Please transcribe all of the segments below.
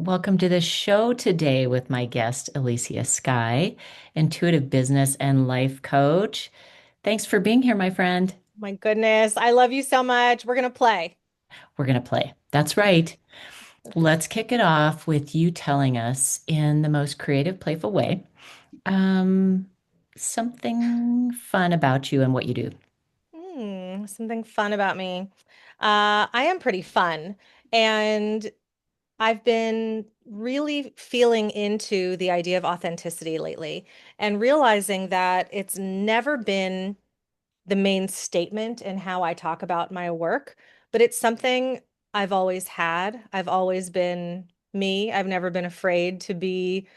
Welcome to the show today with my guest, Elysia Skye, intuitive business and life coach. Thanks for being here, my friend. My goodness, I love you so much. We're gonna play. We're going to play. That's right. Let's kick it off with you telling us in the most creative, playful way, um, something fun about you and what you do. Something fun about me. I am pretty fun, and I've been really feeling into the idea of authenticity lately and realizing that it's never been the main statement in how I talk about my work, but it's something I've always had. I've always been me. I've never been afraid to be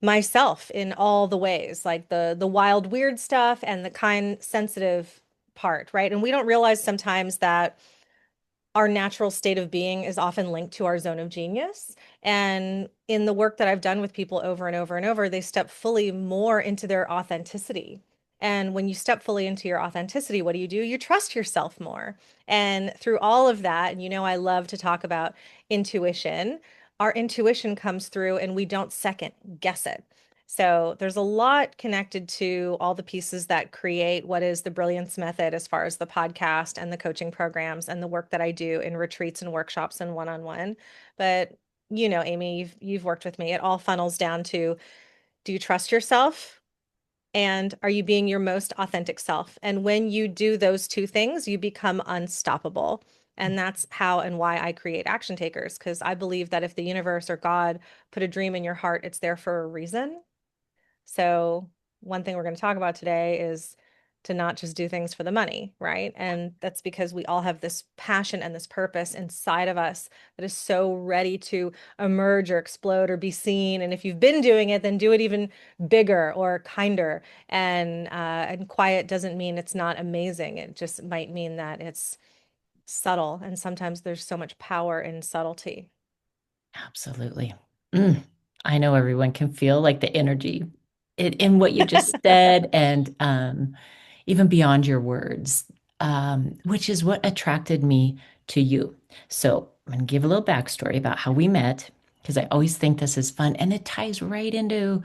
myself in all the ways, like the wild, weird stuff and the kind, sensitive part, right? And we don't realize sometimes that our natural state of being is often linked to our zone of genius. And in the work that I've done with people over and over and over, they step fully more into their authenticity. And when you step fully into your authenticity, what do? You trust yourself more. And through all of that, and I love to talk about intuition. Our intuition comes through and we don't second guess it. So there's a lot connected to all the pieces that create what is the Brilliance Method as far as the podcast and the coaching programs and the work that I do in retreats and workshops and one-on-one. But Amy, you've worked with me. It all funnels down to, do you trust yourself? And are you being your most authentic self? And when you do those two things, you become unstoppable. And that's how and why I create action takers, because I believe that if the universe or God put a dream in your heart, it's there for a reason. So, one thing we're going to talk about today is to not just do things for the money, right? And that's because we all have this passion and this purpose inside of us that is so ready to emerge or explode or be seen. And if you've been doing it, then do it even bigger or kinder. And quiet doesn't mean it's not amazing. It just might mean that it's subtle. And sometimes there's so much power in subtlety. Absolutely. Mm. I know everyone can feel like the energy in what you just said, and even beyond your words, which is what attracted me to you. So I'm going to give a little backstory about how we met, because I always think this is fun, and it ties right into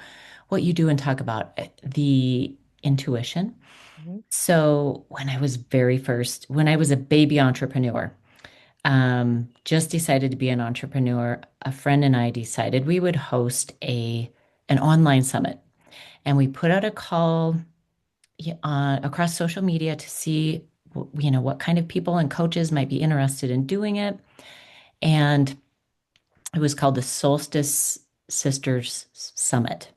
what you do and talk about the intuition. Mhm. So when I was a baby entrepreneur, just decided to be an entrepreneur. A friend and I decided we would host an online summit, and we put out a call across social media to see, what kind of people and coaches might be interested in doing it. And it was called the Solstice Sisters Summit.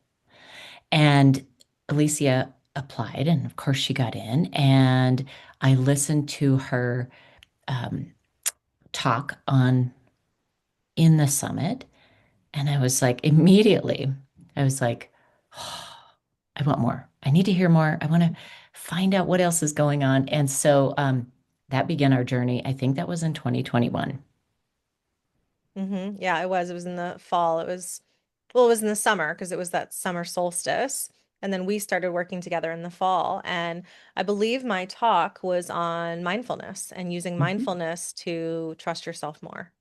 And Elysia applied, and of course she got in. And I listened to her um, talk on in the summit. And I was like, immediately, I was like, oh, I want more. I need to hear more. I want to find out what else is going on. And so that began our journey. I think that was in 2021. Yeah, it was. It was in the fall. Well, it was in the summer because it was that summer solstice. And then we started working together in the fall. And I believe my talk was on mindfulness and using Mhm. mindfulness to trust yourself more.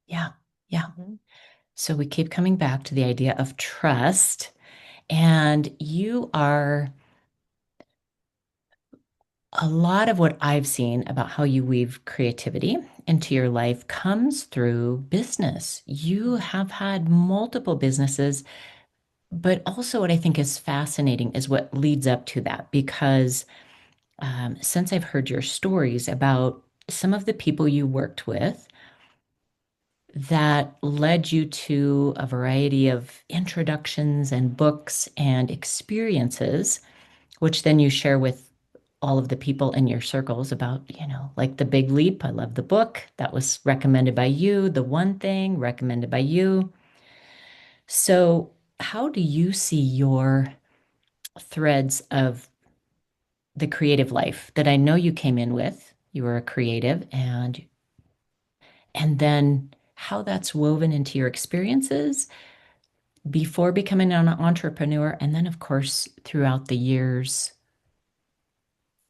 Yeah. Yeah. Mhm. So we keep coming back to the idea of trust. And you are a lot of what I've seen about how you weave creativity into your life comes through business. You have had multiple businesses. But also, what I think is fascinating is what leads up to that, because since I've heard your stories about some of the people you worked with that led you to a variety of introductions and books and experiences, which then you share with all of the people in your circles about, like The Big Leap. I love the book. That was recommended by you. The One Thing, recommended by you. So, how do you see your threads of the creative life that I know you came in with? You were a creative, and then how that's woven into your experiences before becoming an entrepreneur, and then of course throughout the years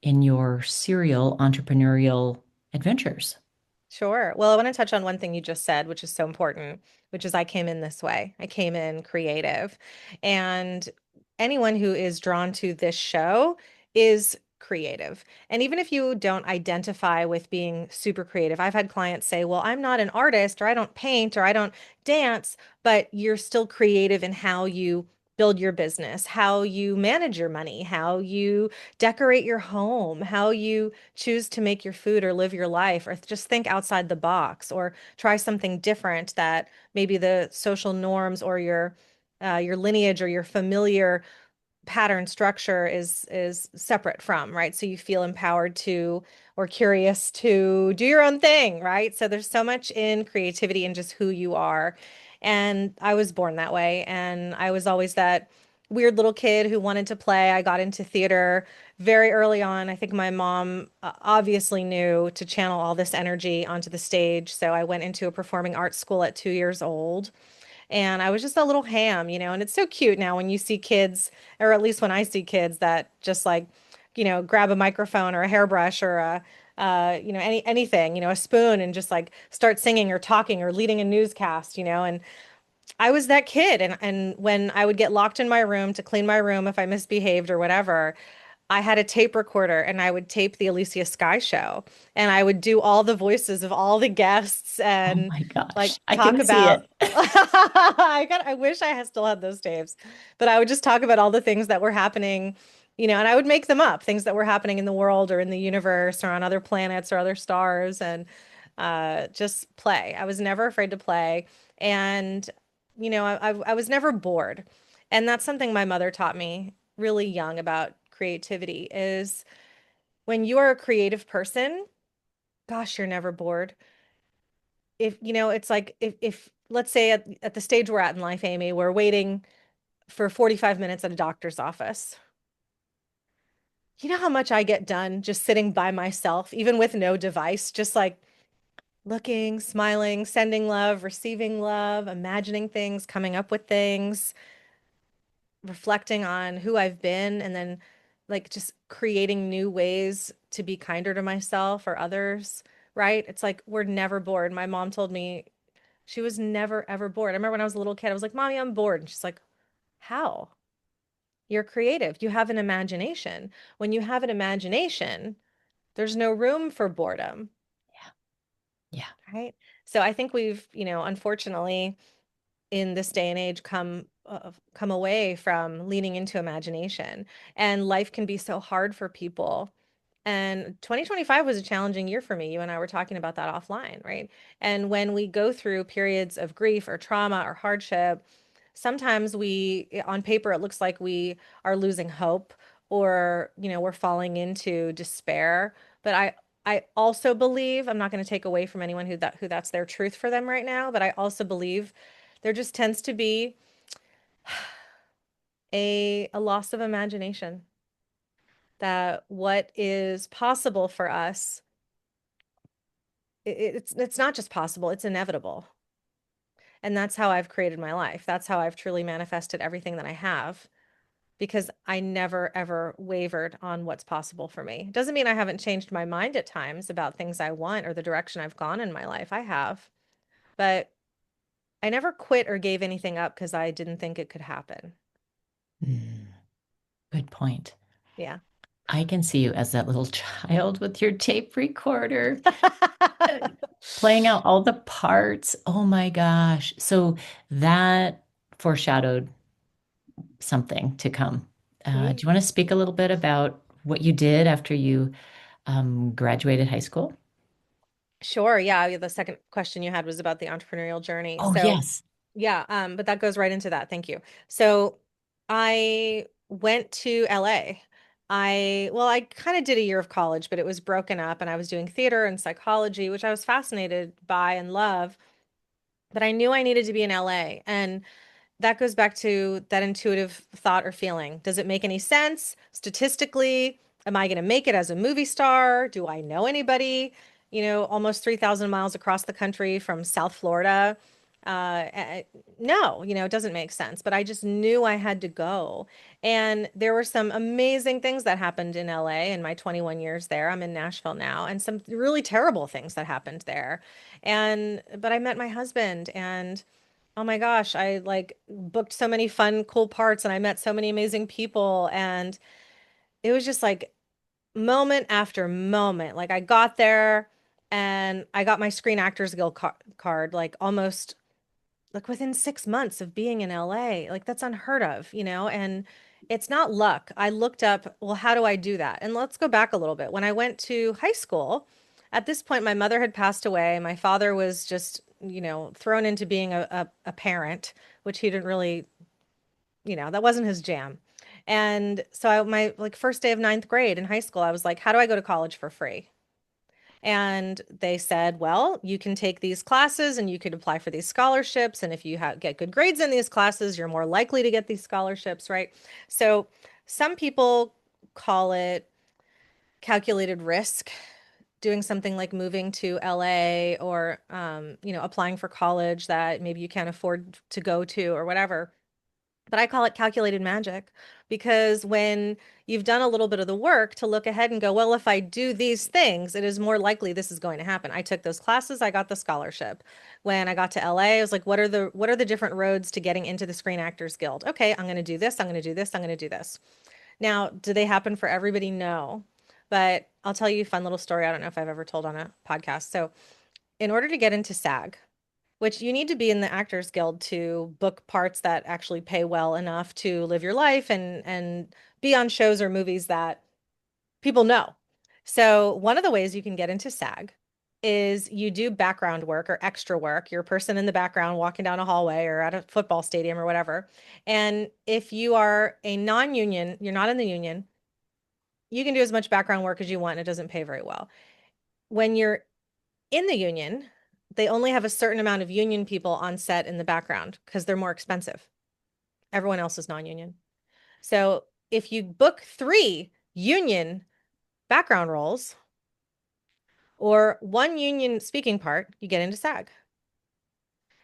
in your serial entrepreneurial adventures. Sure. Well, I want to touch on one thing you just said, which is so important, which is I came in this way. I came in creative. And anyone who is drawn to this show is creative. And even if you don't identify with being super creative, I've had clients say, well, I'm not an artist, or I don't paint, or I don't dance, but you're still creative in how you build your business, how you manage your money, how you decorate your home, how you choose to make your food or live your life, or just think outside the box, or try something different that maybe the social norms or your lineage or your familiar pattern structure is separate from, right? So you feel empowered to or curious to do your own thing, right? So there's so much in creativity and just who you are. And I was born that way, and I was always that weird little kid who wanted to play. I got into theater very early on. I think my mom obviously knew to channel all this energy onto the stage. So I went into a performing arts school at 2 years old. And I was just a little ham, and it's so cute now when you see kids, or at least when I see kids that just like, grab a microphone or a hairbrush or anything, a spoon and just like start singing or talking or leading a newscast, and I was that kid. And when I would get locked in my room to clean my room if I misbehaved or whatever, I had a tape recorder and I would tape the Elysia Skye show and I would do all the voices of all the guests Oh and my like gosh, I talk can see about it. I wish I had still had those tapes, but I would just talk about all the things that were happening, and I would make them up, things that were happening in the world or in the universe or on other planets or other stars and just play. I was never afraid to play. And I was never bored. And that's something my mother taught me really young about creativity is when you are a creative person, gosh, you're never bored. If, it's like if let's say at the stage we're at in life, Amy, we're waiting for 45 minutes at a doctor's office. You know how much I get done just sitting by myself, even with no device, just like looking, smiling, sending love, receiving love, imagining things, coming up with things, reflecting on who I've been, and then like just creating new ways to be kinder to myself or others, right? It's like we're never bored. My mom told me she was never ever bored. I remember when I was a little kid, I was like, Mommy, I'm bored. And she's like, how? You're creative. You have an imagination. When you have an imagination, there's no room for boredom, Yeah. right? So I think we've, unfortunately, in this day and age come away from leaning into imagination, and life can be so hard for people. And 2025 was a challenging year for me. You and I were talking about that offline, right? And when we go through periods of grief or trauma or hardship, sometimes on paper, it looks like we are losing hope, or, we're falling into despair. But I also believe, I'm not going to take away from anyone who that's their truth for them right now, but I also believe there just tends to be a loss of imagination, that what is possible for us, it's not just possible, it's inevitable. And that's how I've created my life. That's how I've truly manifested everything that I have, because I never ever wavered on what's possible for me. It doesn't mean I haven't changed my mind at times about things I want or the direction I've gone in my life. I have, but I never quit or gave anything up because I didn't think it could happen. Mm, good point. Yeah. I can see you as that little child with your tape recorder, uh, playing out all the parts. Oh my gosh. So that foreshadowed something to come. Do Mm. you want to speak a little bit about what you did after you graduated high school? Sure. Yeah. The second question you had was about the entrepreneurial journey. Oh, So, yes. yeah, but that goes right into that. Thank you. So, I went to LA. I kind of did a year of college, but it was broken up, and I was doing theater and psychology, which I was fascinated by and love, but I knew I needed to be in LA. And that goes back to that intuitive thought or feeling. Does it make any sense statistically? Am I going to make it as a movie star? Do I know anybody? Almost 3,000 miles across the country from South Florida. Uh, no, it doesn't make sense, but I just knew I had to go. And there were some amazing things that happened in LA in my 21 years there. I'm in Nashville now, and some really terrible things that happened there. But I met my husband, and oh my gosh, I like booked so many fun, cool parts, and I met so many amazing people. And it was just like moment after moment. Like I got there and I got my Screen Actors Guild card, like almost like within 6 months of being in LA. Like that's unheard of, and it's not luck. I looked up, well, how do I do that? And let's go back a little bit. When I went to high school, at this point, my mother had passed away. My father was just, thrown into being a parent, which he didn't really, that wasn't his jam. And so my like first day of ninth grade in high school, I was like, how do I go to college for free? And they said, well, you can take these classes and you could apply for these scholarships. And if you get good grades in these classes, you're more likely to get these scholarships, right? So some people call it calculated risk, doing something like moving to LA or, applying for college that maybe you can't afford to go to or whatever. But I call it calculated magic because when you've done a little bit of the work to look ahead and go, well, if I do these things, it is more likely this is going to happen. I took those classes, I got the scholarship. When I got to LA, I was like, what are the different roads to getting into the Screen Actors Guild? Okay, I'm going to do this, I'm going to do this, I'm going to do this. Now, do they happen for everybody? No. But I'll tell you a fun little story. I don't know if I've ever told on a podcast. So, in order to get into SAG, which you need to be in the Actors Guild to book parts that actually pay well enough to live your life and be on shows or movies that people know. So one of the ways you can get into SAG is you do background work or extra work. You're a person in the background walking down a hallway or at a football stadium or whatever. And if you are a non-union, you're not in the union, you can do as much background work as you want. It doesn't pay very well. When you're in the union, they only have a certain amount of union people on set in the background because they're more expensive. Everyone else is non-union. So if you book 3 union background roles or 1 union speaking part, you get into SAG.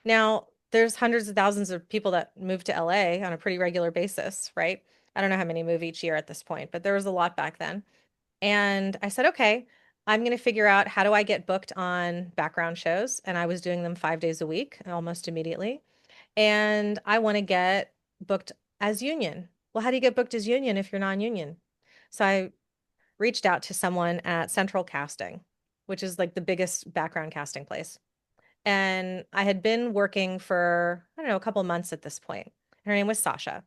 Now, there's hundreds of thousands of people that move to LA on a pretty regular basis, right? I don't know how many move each year at this point, but there was a lot back then. And I said, okay, I'm going to figure out how do I get booked on background shows. And I was doing them 5 days a week almost immediately. And I want to get booked as union. Well, how do you get booked as union if you're non-union? So I reached out to someone at Central Casting, which is like the biggest background casting place. And I had been working for, I don't know, a couple months at this point. Her name was Sasha.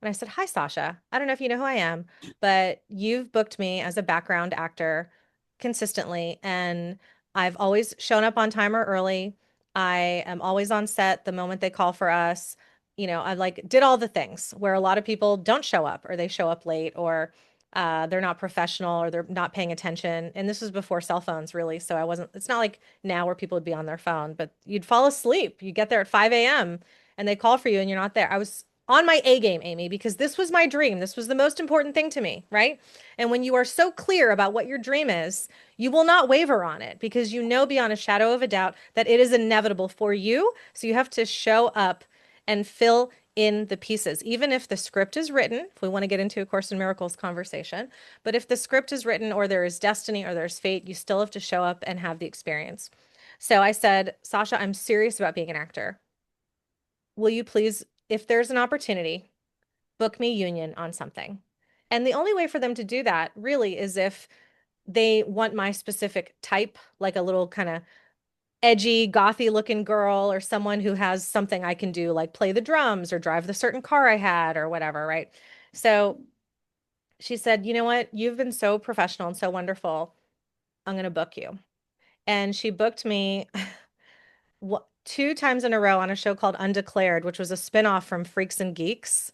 And I said, hi, Sasha. I don't know if you know who I am, but you've booked me as a background actor consistently. And I've always shown up on time or early. I am always on set the moment they call for us. I like did all the things where a lot of people don't show up or they show up late or they're not professional or they're not paying attention. And this was before cell phones, really. So it's not like now where people would be on their phone, but you'd fall asleep. You get there at 5 a.m. and they call for you and you're not there. I was on my A game, Amy, because this was my dream. This was the most important thing to me, right? And when you are so clear about what your dream is, you will not waver on it because you know beyond a shadow of a doubt that it is inevitable for you. So you have to show up and fill in the pieces, even if the script is written, if we want to get into a Course in Miracles conversation, but if the script is written or there is destiny or there's fate, you still have to show up and have the experience. So I said, Sasha, I'm serious about being an actor. Will you please, if there's an opportunity, book me union on something? And the only way for them to do that really is if they want my specific type, like a little kind of edgy, gothy looking girl or someone who has something I can do, like play the drums or drive the certain car I had or whatever, right? So she said, you know what? You've been so professional and so wonderful. I'm going to book you. And she booked me 2 times in a row on a show called Undeclared, which was a spinoff from Freaks and Geeks.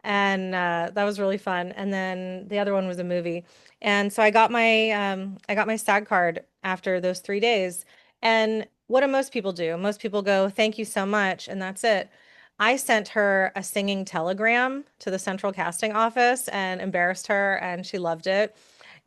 And that was really fun. And then the other one was a movie. And so I got my SAG card after those 3 days. And what do most people do? Most people go, "Thank you so much," and that's it. I sent her a singing telegram to the central casting office and embarrassed her, and she loved it.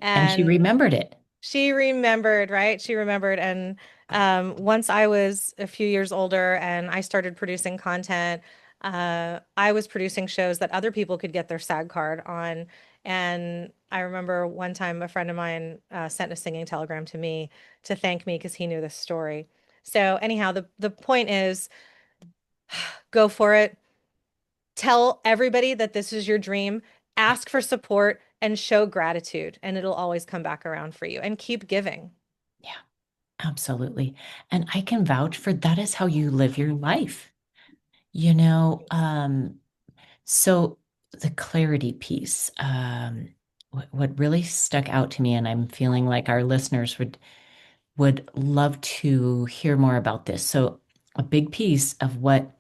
And she And remembered it. she remembered, right? She remembered, and Once I was a few years older and I started producing content, I was producing shows that other people could get their SAG card on. And I remember one time a friend of mine sent a singing telegram to me to thank me because he knew this story. So anyhow, the point is go for it. Tell everybody that this is your dream. Yeah, Ask for support and show gratitude, and it'll always come back around for you. And keep giving. yeah, absolutely. And I can vouch for that is how you live your life. You know, so the clarity piece, what really stuck out to me, and I'm feeling like our listeners would love to hear more about this. So a big piece of what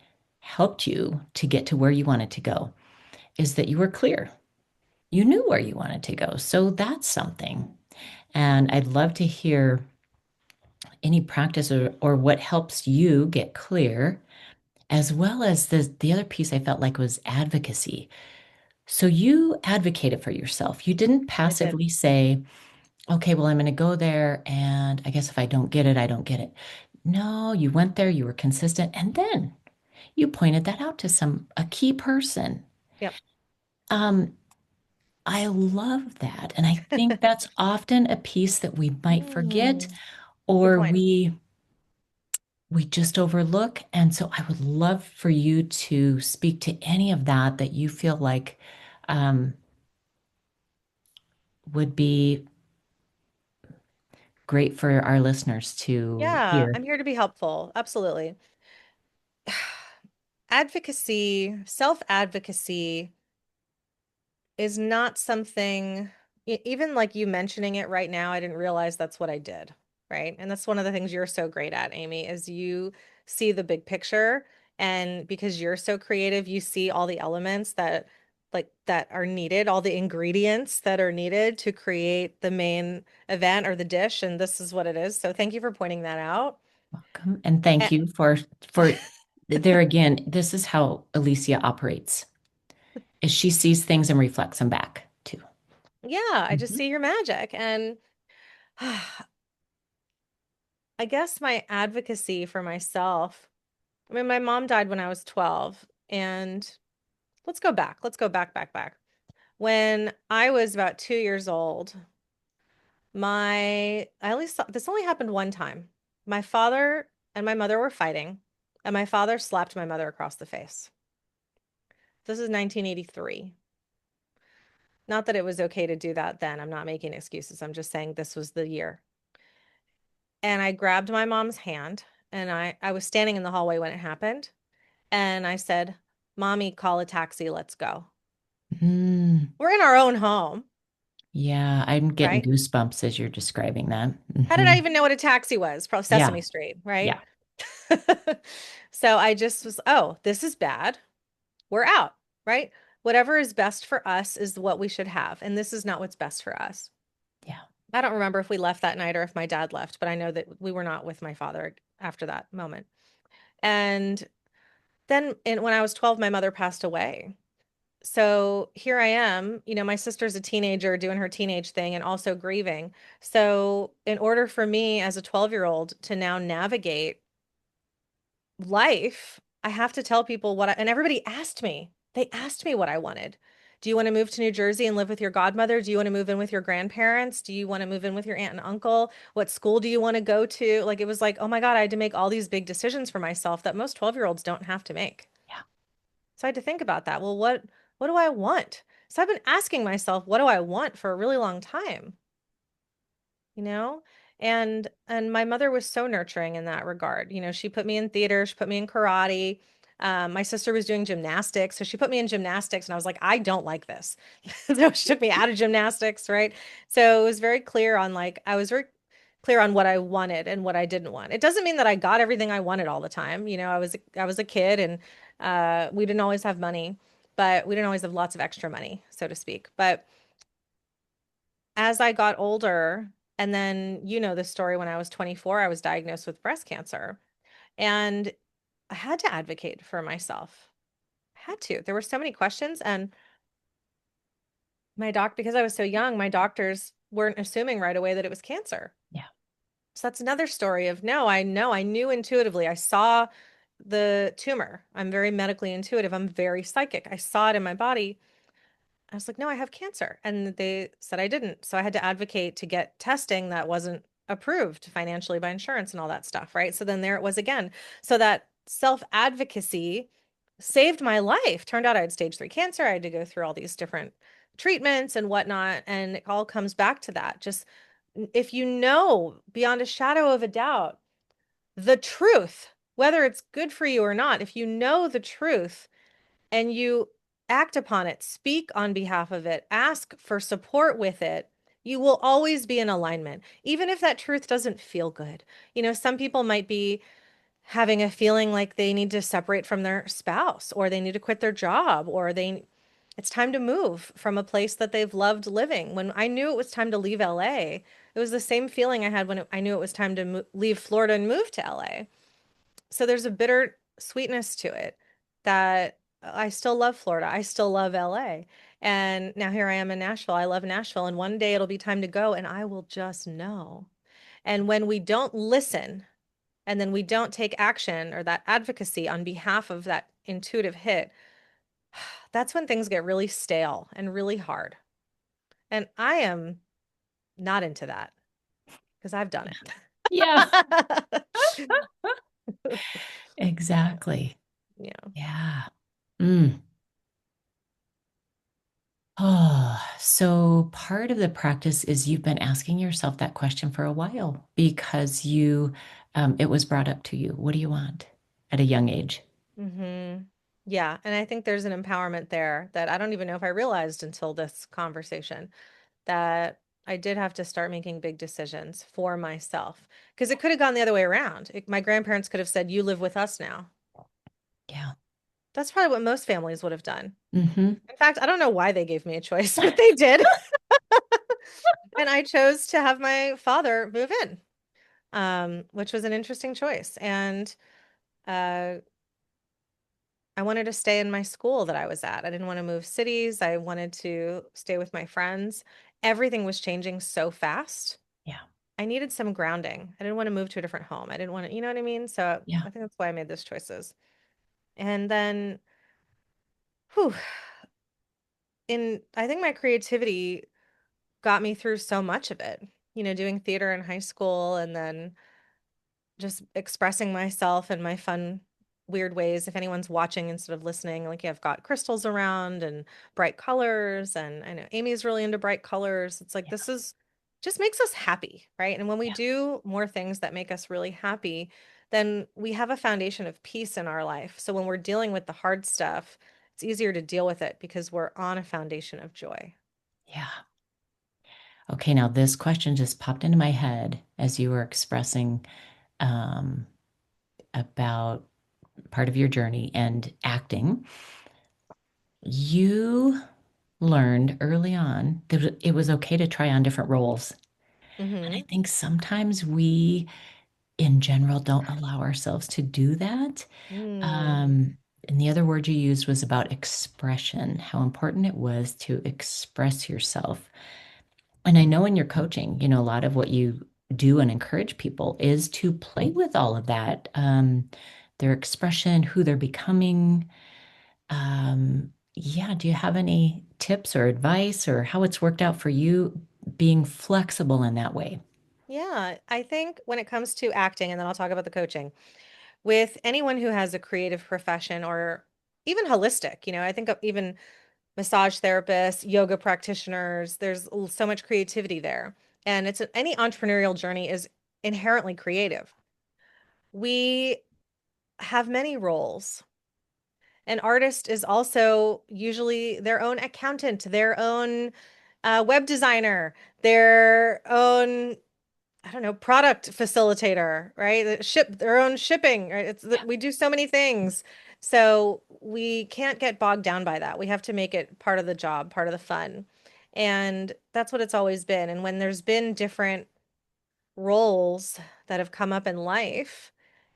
helped you to get to where you wanted to go is that you were clear. You knew where you wanted to go. So that's something. And I'd love to hear any practice or what helps you get clear, as well as the other piece I felt like was advocacy. So you advocated for yourself. You didn't I did. passively say, okay, well, I'm going to go there. And I guess if I don't get it, I don't get it. No, you went there, you were consistent. And then you pointed that out to a key person. Yep. Um, I love that. And I think that's often a piece that we might forget Mm, good or point. we just overlook. And so I would love for you to speak to any of that that you feel like um, would be great for our listeners to Yeah, hear. I'm here to be helpful. Absolutely. Advocacy, self-advocacy is not something, even like you mentioning it right now, I didn't realize that's what I did, right? And that's one of the things you're so great at, Amy, is you see the big picture. And because you're so creative, you see all the elements that that are needed, all the ingredients that are needed to create the main event or the dish. And this is what it is. So thank you for pointing that out. Welcome. And thank And you for there again, this is how Elysia operates. Is she sees things and reflects them back too. yeah, I just Mhm. see your magic. And I guess my advocacy for myself, I mean, my mom died when I was 12, and let's go back. Let's go back. When I was about 2 years old, I at least this only happened one time. My father and my mother were fighting, and my father slapped my mother across the face. This is 1983. Not that it was okay to do that then. I'm not making excuses. I'm just saying this was the year. And I grabbed my mom's hand, and I was standing in the hallway when it happened. And I said, Mommy, call a taxi, let's go. Mm, We're in our own home, yeah, I'm getting right? goosebumps as you're describing that. How did I even know what a taxi was? Probably Yeah, Sesame Street, right? yeah, So I just was, oh, this is bad. We're out, right? Whatever is best for us is what we should have. And this is not what's best for us. yeah. I don't remember if we left that night or if my dad left, but I know that we were not with my father after that moment. And then when I was 12, my mother passed away. So here I am, my sister's a teenager doing her teenage thing and also grieving. So in order for me as a 12-year-old to now navigate life, I have to tell people and everybody asked me, they asked me what I wanted. Do you want to move to New Jersey and live with your godmother? Do you want to move in with your grandparents? Do you want to move in with your aunt and uncle? What school do you want to go to? Like, it was like, oh my God, I had to make all these big decisions for myself that most 12-year-olds don't have to make. Yeah. So I had to think about that. Well, what do I want? So I've been asking myself, what do I want for a really long time, you know? And my mother was so nurturing in that regard. She put me in theater, she put me in karate. My sister was doing gymnastics, so she put me in gymnastics, and I was like, I don't like this. So she took me out of gymnastics, right? So it was very clear on I was very clear on what I wanted and what I didn't want. It doesn't mean that I got everything I wanted all the time. I was a kid, and we didn't always have money, but we didn't always have lots of extra money, so to speak. But as I got older, and then the story, when I was 24, I was diagnosed with breast cancer, and I had to advocate for myself. I had to. There were so many questions, and because I was so young, my doctors weren't assuming right away that it was cancer. Yeah. So that's another story of no, I know, I knew intuitively. I saw the tumor. I'm very medically intuitive. I'm very psychic. I saw it in my body. I was like, no, I have cancer. And they said I didn't. So I had to advocate to get testing that wasn't approved financially by insurance and all that stuff, right? So then there it was again. So that self-advocacy saved my life. Turned out I had stage 3 cancer. I had to go through all these different treatments and whatnot. And it all comes back to that. Just if you know beyond a shadow of a doubt the truth, whether it's good for you or not, if you know the truth, and you act upon it, speak on behalf of it, ask for support with it, you will always be in alignment, even if that truth doesn't feel good. Some people might be having a feeling like they need to separate from their spouse, or they need to quit their job, or it's time to move from a place that they've loved living. When I knew it was time to leave LA, it was the same feeling I had when I knew it was time to leave Florida and move to LA. So there's a bitter sweetness to it that I still love Florida. I still love LA. And now here I am in Nashville. I love Nashville. And one day it'll be time to go and I will just know. And when we don't listen and then we don't take action or that advocacy on behalf of that intuitive hit, that's when things get really stale and really hard. And I am not into that because I've done Yeah, it. exactly. Yeah. Yeah. Mm. Oh, so part of the practice is you've been asking yourself that question for a while because it was brought up to you. What do you want at a young age? Yeah, and I think there's an empowerment there that I don't even know if I realized until this conversation that I did have to start making big decisions for myself because it could have gone the other way around. My grandparents could have said, "You live with us now." Yeah. That's probably what most families would have done. Hmm. In fact, I don't know why they gave me a choice, but they did. And I chose to have my father move in, which was an interesting choice. And uh, I wanted to stay in my school that I was at. I didn't want to move cities. I wanted to stay with my friends. Everything was changing so fast. Yeah. I needed some grounding. I didn't want to move to a different home. I didn't want to, you know what I mean? So Yeah. I think that's why I made those choices. And then, whew, I think my creativity got me through so much of it, doing theater in high school and then just expressing myself in my fun, weird ways. If anyone's watching instead of listening, like I've got crystals around and bright colors. And I know Amy's really into bright colors. It's like Yeah. this is just makes us happy, right? And when we Yeah. do more things that make us really happy, then we have a foundation of peace in our life. So when we're dealing with the hard stuff, it's easier to deal with it because we're on a foundation of joy. Yeah. Okay, now this question just popped into my head as you were expressing um, about part of your journey and acting. You learned early on that it was okay to try on different roles. And I Mm-hmm. think sometimes we, in general, don't allow ourselves to do that. Mm. Um, and the other word you used was about expression, how important it was to express yourself. And I know in your coaching, a lot of what you do and encourage people is to play with all of that, their expression, who they're becoming. Yeah, do you have any tips or advice or how it's worked out for you being flexible in that way? Yeah, I think when it comes to acting, and then I'll talk about the coaching, with anyone who has a creative profession or even holistic, I think of even massage therapists, yoga practitioners, there's so much creativity there. And any entrepreneurial journey is inherently creative. We have many roles. An artist is also usually their own accountant, their own web designer, their own I don't know, product facilitator, right? Ship their own shipping, right? Yeah, We do so many things. So we can't get bogged down by that. We have to make it part of the job, part of the fun. And that's what it's always been. And when there's been different roles that have come up in life,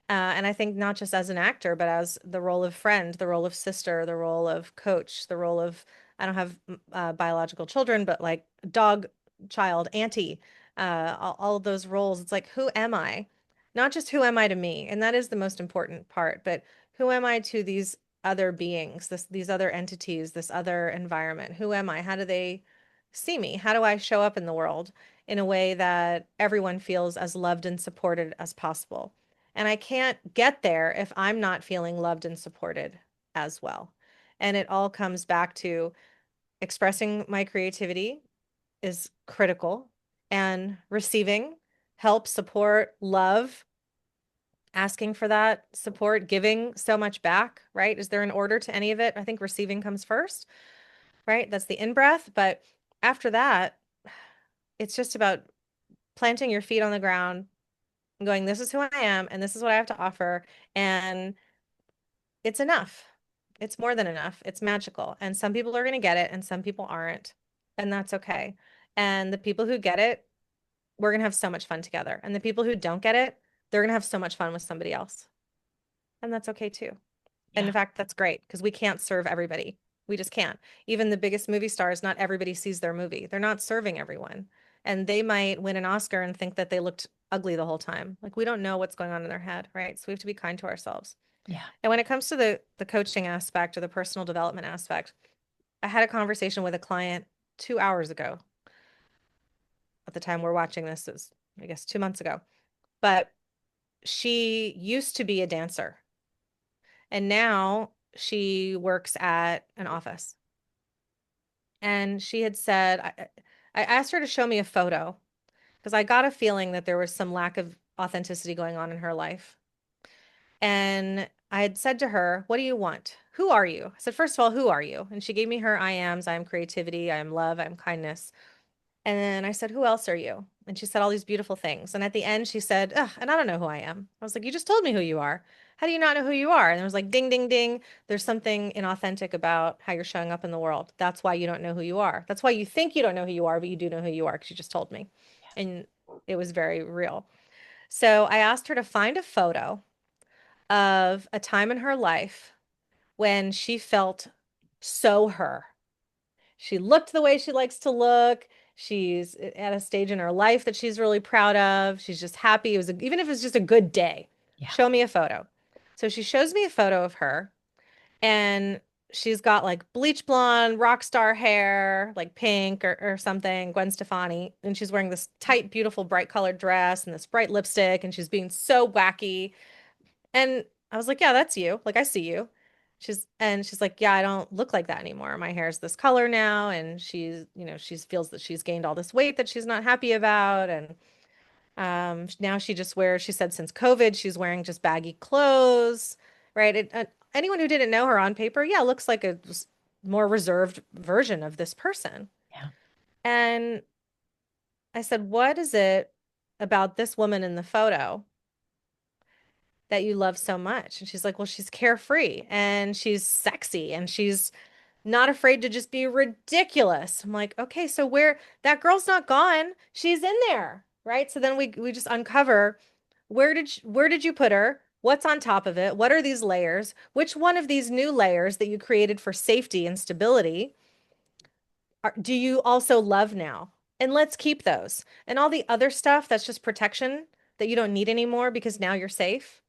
and I think not just as an actor, but as the role of friend, the role of sister, the role of coach, the role of, I don't have biological children, but like dog, child, auntie. all of those roles. It's like, who am I? Not just who am I to me, and that is the most important part, but who am I to these other beings, these other entities, this other environment? Who am I? How do they see me? How do I show up in the world in a way that everyone feels as loved and supported as possible? And I can't get there if I'm not feeling loved and supported as well. And it all comes back to expressing my creativity is critical, and receiving help, support, love, asking for that support, giving so much back, right? Is there an order to any of it? I think receiving comes first, right? That's the in breath. But after that, it's just about planting your feet on the ground and going, this is who I am, and this is what I have to offer. And it's enough. It's more than enough. It's magical. And some people are going to get it, and some people aren't. And that's okay. And the people who get it, we're going to have so much fun together. And the people who don't get it, they're going to have so much fun with somebody else. And that's okay too. And in Yeah. fact, that's great because we can't serve everybody. We just can't. Even the biggest movie stars, not everybody sees their movie. They're not serving everyone. And they might win an Oscar and think that they looked ugly the whole time. Like we don't know what's going on in their head, right? So we have to be kind to ourselves. Yeah. And when it comes to the coaching aspect or the personal development aspect, I had a conversation with a client 2 hours ago. At the time we're watching this, it was, I guess, 2 months ago. But she used to be a dancer, and now she works at an office. And she had said, I asked her to show me a photo because I got a feeling that there was some lack of authenticity going on in her life. And I had said to her, what do you want? Who are you? I said, first of all, who are you? And she gave me her I ams. I am creativity. I am love. I am kindness. And then I said, who else are you? And she said all these beautiful things. And at the end, she said, ugh, and I don't know who I am. I was like, you just told me who you are. How do you not know who you are? And it was like, ding, ding, ding. There's something inauthentic about how you're showing up in the world. That's why you don't know who you are. That's why you think you don't know who you are, but you do know who you are because you just told me. And it was very real. So I asked her to find a photo of a time in her life when she felt so her. She looked the way she likes to look. She's at a stage in her life that she's really proud of. She's just happy. Even if it's just a good day, Yeah. show me a photo. So she shows me a photo of her, and she's got like bleach blonde, rock star hair, like pink or something, Gwen Stefani. And she's wearing this tight, beautiful, bright colored dress and this bright lipstick, and she's being so wacky. And I was like, yeah, that's you. Like, I see you. She's like, yeah, I don't look like that anymore. My hair's this color now. And she feels that she's gained all this weight that she's not happy about. And now she just wears, she said since COVID, she's wearing just baggy clothes, right? Anyone who didn't know her on paper, yeah, looks like a more reserved version of this person. Yeah. And I said, what is it about this woman in the photo that you love so much? And she's like, well, she's carefree and she's sexy and she's not afraid to just be ridiculous. I'm like, okay, so where that girl's not gone, she's in there, right? So then we just uncover where did you put her? What's on top of it? What are these layers? Which one of these new layers that you created for safety and stability do you also love now? And let's keep those. And all the other stuff that's just protection that you don't need anymore because now you're safe,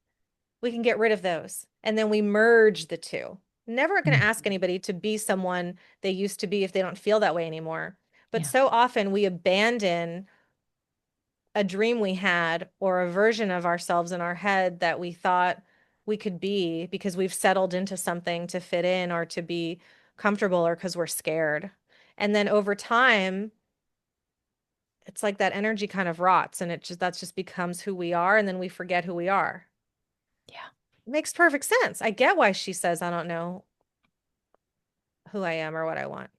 we can get rid of those. And then we merge the two. Never going to Mm. ask anybody to be someone they used to be if they don't feel that way anymore. But Yeah. so often we abandon a dream we had or a version of ourselves in our head that we thought we could be because we've settled into something to fit in or to be comfortable or because we're scared. And then over time, it's like that energy kind of rots and that just becomes who we are. And then we forget who we are. Yeah. Makes perfect sense. I get why she says, I don't know who I am or what I want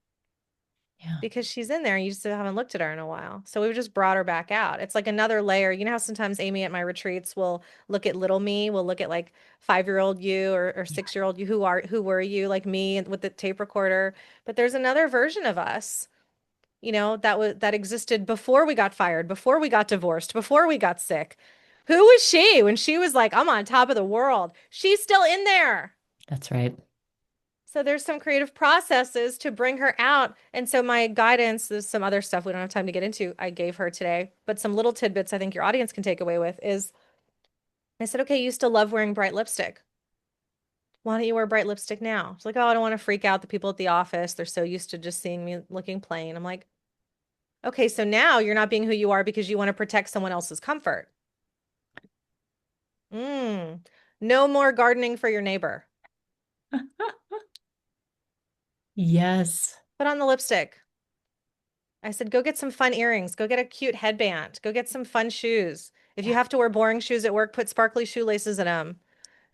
Yeah. because she's in there and you just haven't looked at her in a while. So we've just brought her back out. It's like another layer. You know how sometimes Amy at my retreats will look at little me, will look at like 5-year-old you or Yeah. 6-year-old you, who were you, like me with the tape recorder. But there's another version of us, that existed before we got fired, before we got divorced, before we got sick. Who was she when she was like, I'm on top of the world? She's still in there. That's right. So there's some creative processes to bring her out. And so my guidance, there's some other stuff we don't have time to get into, I gave her today, but some little tidbits I think your audience can take away with is I said, okay, you used to love wearing bright lipstick. Why don't you wear bright lipstick now? She's like, oh, I don't want to freak out the people at the office. They're so used to just seeing me looking plain. I'm like, okay, so now you're not being who you are because you want to protect someone else's comfort. Mm. No more gardening for your neighbor. Yes. Put on the lipstick. I said, go get some fun earrings. Go get a cute headband. Go get some fun shoes. If you Yeah. have to wear boring shoes at work, put sparkly shoelaces in them.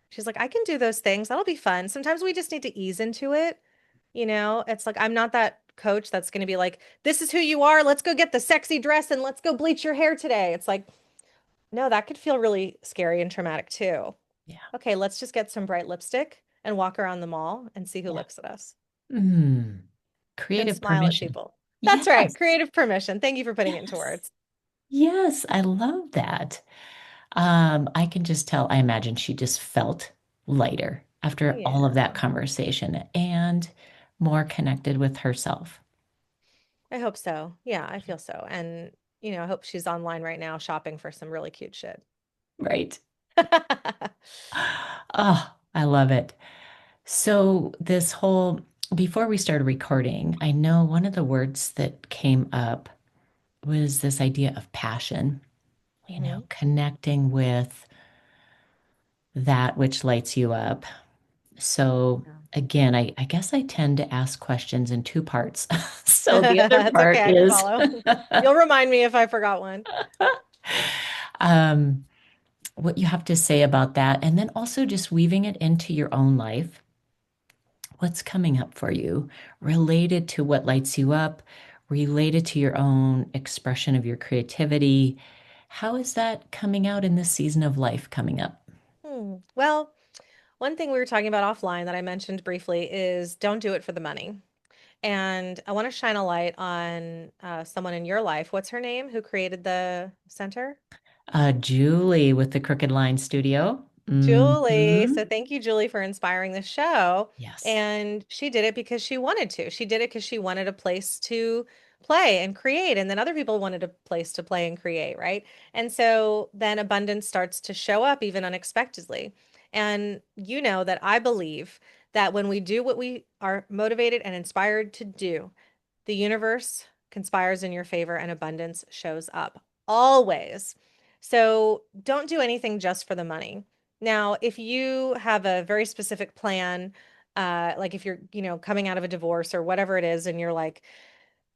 She's like, I can do those things. That'll be fun. Sometimes we just need to ease into it. It's like I'm not that coach that's going to be like, this is who you are. Let's go get the sexy dress and let's go bleach your hair today. It's like, no, that could feel really scary and traumatic too. Yeah. Okay, let's just get some bright lipstick and walk around the mall and see who Yeah. looks at us Mm. and Creative smile at permission. people. That's right. Yes. Creative permission. Thank you for putting it into Yes. words. Yes. I love that. I can just tell, I imagine she just felt lighter after all of that Yeah, conversation and more connected with herself. I hope so. Yeah, I feel so. And, I hope she's online right now shopping for some really cute shit. Right. Oh, I love it. So, before we started recording, I know one of the words that came up was this idea of passion, hmm connecting with that which lights you up. So, Yeah. again, I guess I tend to ask questions in two parts. So, the other It's okay. part I can is follow. You'll remind me if I forgot one. um, what you have to say about that, and then also just weaving it into your own life. What's coming up for you related to what lights you up, related to your own expression of your creativity? How is that coming out in this season of life coming up? Well, one thing we were talking about offline that I mentioned briefly is don't do it for the money. And I want to shine a light on someone in your life. What's her name? Who created the center? Julie with the Crooked Line Studio. Julie. Hmm. So thank you, Julie, for inspiring the show. Yes. And she did it because she wanted to. She did it because she wanted a place to play and create. And then other people wanted a place to play and create, right? And so then abundance starts to show up even unexpectedly. And you know that I believe that when we do what we are motivated and inspired to do, the universe conspires in your favor and abundance shows up always. So don't do anything just for the money. Now, if you have a very specific plan, like if you're, coming out of a divorce or whatever it is, and you're like,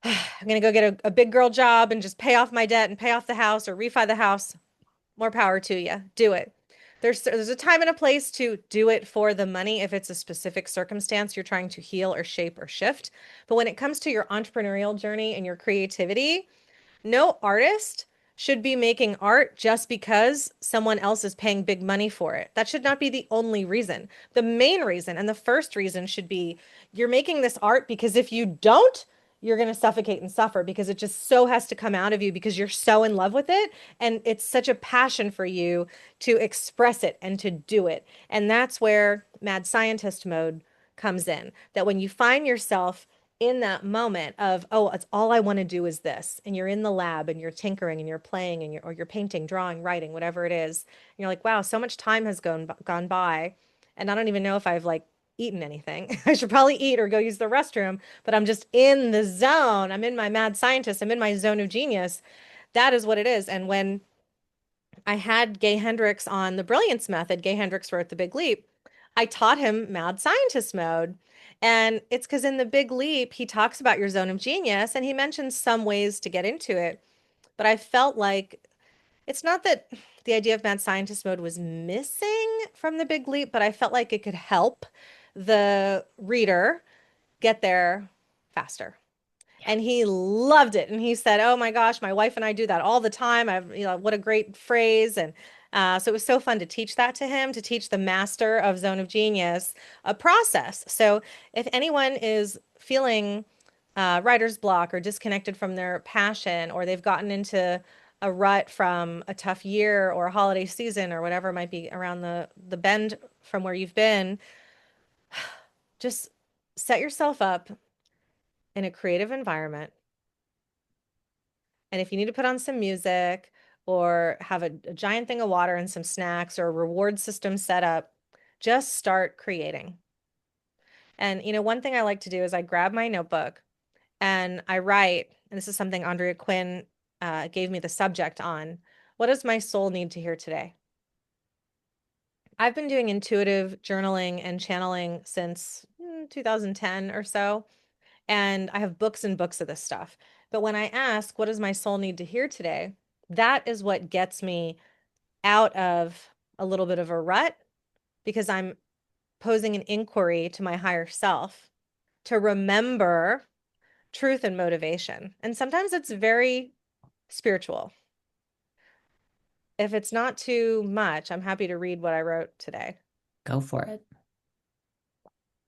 I'm going to go get a big girl job and just pay off my debt and pay off the house or refi the house, more power to you. Do it. There's a time and a place to do it for the money if it's a specific circumstance you're trying to heal or shape or shift. But when it comes to your entrepreneurial journey and your creativity, no artist should be making art just because someone else is paying big money for it. That should not be the only reason. The main reason and the first reason should be you're making this art because if you don't, you're going to suffocate and suffer because it just so has to come out of you because you're so in love with it. And it's such a passion for you to express it and to do it. And that's where mad scientist mode comes in. That when you find yourself in that moment of, oh, it's all I want to do is this, and you're in the lab and you're tinkering and you're playing and you're painting, drawing, writing, whatever it is, and you're like, wow, so much time has gone by, and I don't even know if I've like eaten anything. I should probably eat or go use the restroom, but I'm just in the zone. I'm in my mad scientist. I'm in my zone of genius. That is what it is. And when I had Gay Hendricks on the Brilliance Method, Gay Hendricks wrote The Big Leap. I taught him mad scientist mode. And it's because in The Big Leap, he talks about your zone of genius and he mentions some ways to get into it. But I felt like it's not that the idea of mad scientist mode was missing from The Big Leap, but I felt like it could help the reader get there faster. Yeah. And he loved it. And he said, "Oh my gosh, my wife and I do that all the time. What a great phrase." And so it was so fun to teach that to him, to teach the master of Zone of Genius a process. So if anyone is feeling writer's block or disconnected from their passion, or they've gotten into a rut from a tough year or a holiday season or whatever might be around the bend from where you've been, just set yourself up in a creative environment. And if you need to put on some music or have a giant thing of water and some snacks or a reward system set up, just start creating. And, one thing I like to do is I grab my notebook and I write, and this is something Andrea Quinn gave me the subject on. What does my soul need to hear today? I've been doing intuitive journaling and channeling since 2010 or so, and I have books and books of this stuff. But when I ask, what does my soul need to hear today? That is what gets me out of a little bit of a rut because I'm posing an inquiry to my higher self to remember truth and motivation. And sometimes it's very spiritual. If it's not too much, I'm happy to read what I wrote today. Go for it.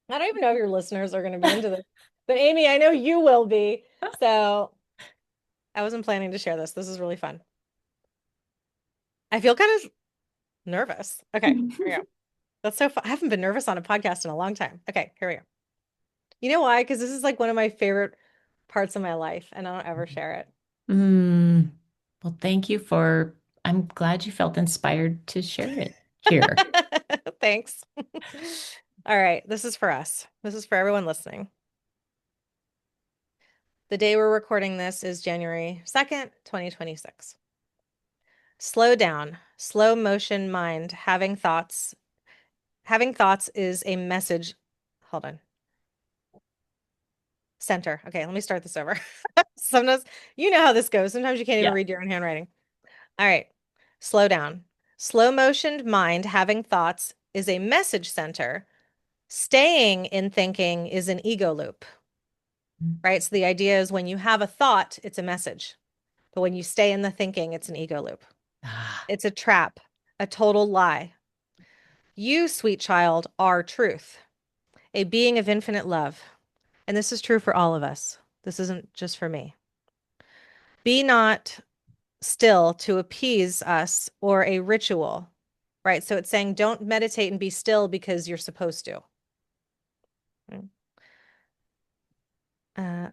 I don't even know if your listeners are going to be into this, but Amy, I know you will be. So I wasn't planning to share this. This is really fun. I feel kind of nervous. Okay, here we go. That's so fun. I haven't been nervous on a podcast in a long time. Okay, here we go. You know why? Because this is like one of my favorite parts of my life, and I don't ever share it. Mm, well, thank you for, I'm glad you felt inspired to share it here. Thanks. All right, this is for us. This is for everyone listening. The day we're recording this is January 2nd, 2026. Slow down, slow motion mind, having thoughts. Having thoughts is a message. Hold on. Center. Okay, let me start this over. Sometimes you know how this goes. Sometimes you can't even Yeah. read your own handwriting. All right, slow down. Slow motioned mind having thoughts is a message center. Staying in thinking is an ego loop, right? So the idea is when you have a thought, it's a message. But when you stay in the thinking, it's an ego loop. Ah, It's a trap, a total lie. You, sweet child, are truth, a being of infinite love. And this is true for all of us. This isn't just for me. Be not still to appease us or a ritual, right? So it's saying don't meditate and be still because you're supposed to. Uh,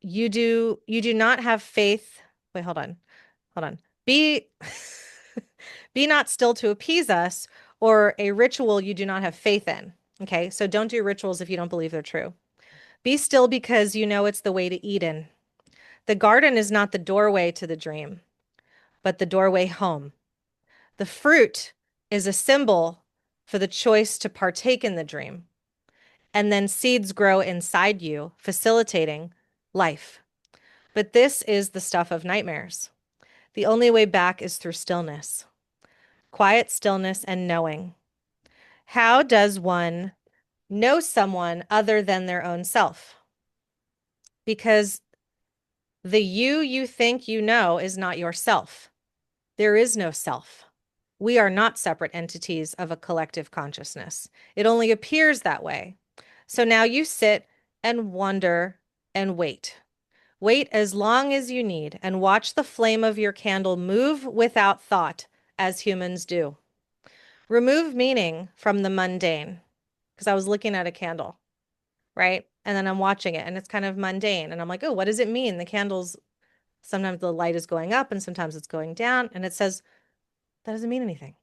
you do not have faith. Wait, hold on. Hold on. Be be not still to appease us or a ritual you do not have faith in. Okay? So don't do rituals if you don't believe they're true. Be still because you know it's the way to Eden. The garden is not the doorway to the dream, but the doorway home. The fruit is a symbol for the choice to partake in the dream. And then seeds grow inside you, facilitating life. But this is the stuff of nightmares. The only way back is through stillness, quiet stillness and knowing. How does one know someone other than their own self? Because the you think you know is not yourself. There is no self. We are not separate entities of a collective consciousness. It only appears that way. So now you sit and wonder and wait. Wait as long as you need and watch the flame of your candle move without thought, as humans do. Remove meaning from the mundane, because I was looking at a candle, right? And then I'm watching it and it's kind of mundane. And I'm like, oh, what does it mean? The candles, sometimes the light is going up and sometimes it's going down. And it says, that doesn't mean anything.